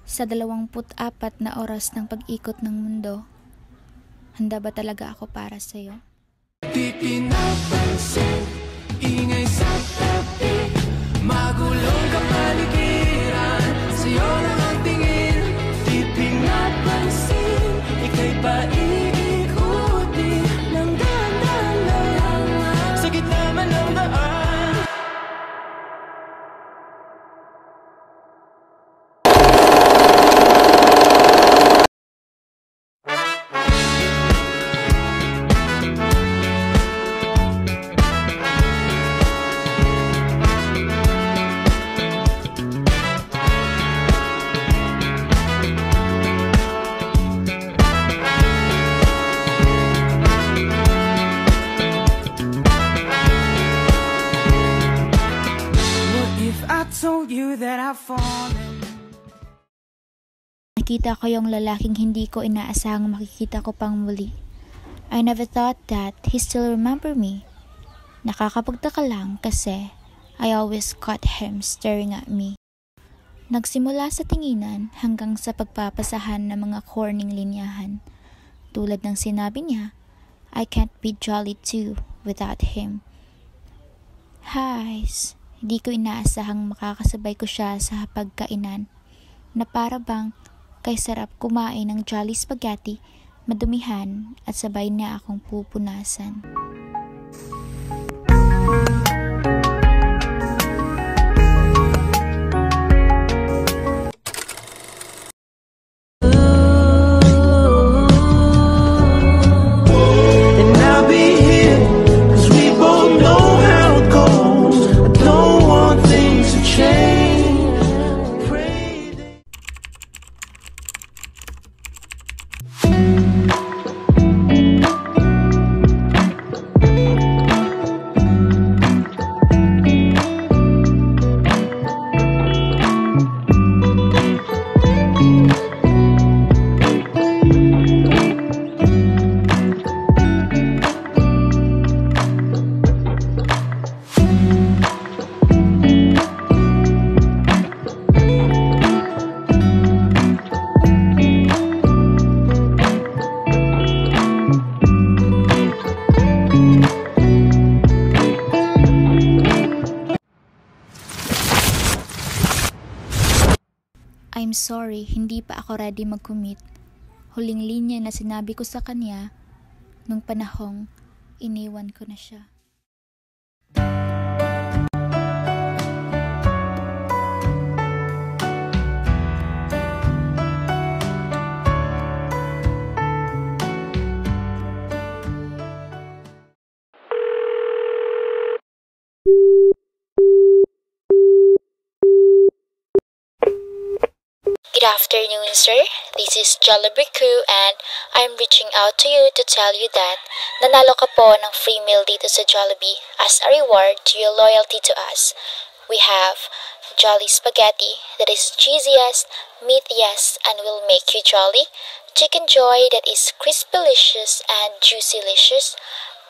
Sa 24 na oras ng pag-ikot ng mundo, handa ba talaga ako para sa'yo? Di pinapansin, ingay sa tabi, magulong kapaligiran, sa'yo lang ang tingin. Di pinapansin, ika'y paiikutin ng dahan-dahan lang, sa gitna man ng daan. Told you that I've fallen. Nakita ko yung lalaking hindi ko inaasahang makikita ko pang muli. I never thought that he still remember me. Nakakapagtaka lang kasi I always caught him staring at me. Nagsimula sa tinginan hanggang sa pagpapasahan ng mga corning linyahan. Tulad ng sinabi niya, I can't be jolly too without him. Highs. Hindi ko inaasahang makakasabay ko siya sa pagkainan na para bang kay sarap kumain ng jolly spaghetti, madumihan at sabay na akong pupunasan. I'm sorry, hindi pa ako ready mag-commit. Huling linya na sinabi ko sa kanya nung panahong iniwan ko na siya. Good afternoon, sir. This is Jollibee Crew and I'm reaching out to you to tell you that nanalo ka po ng free meal dito sa Jollibee as a reward to your loyalty to us. We have Jolly Spaghetti that is cheesiest, meatiest, and will make you jolly, Chicken Joy that is crispylicious and juicylicious,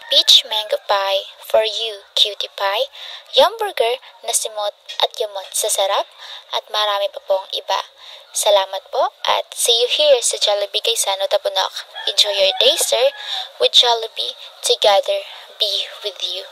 Peach Mango Pie for you, Cutie Pie, Yum Burger na simot at yumot sa sarap, at marami pa pong iba. Salamat po at see you here sa Jollibee Gaisano Tabunok. Enjoy your day, sir. With Jollibee, together be with you.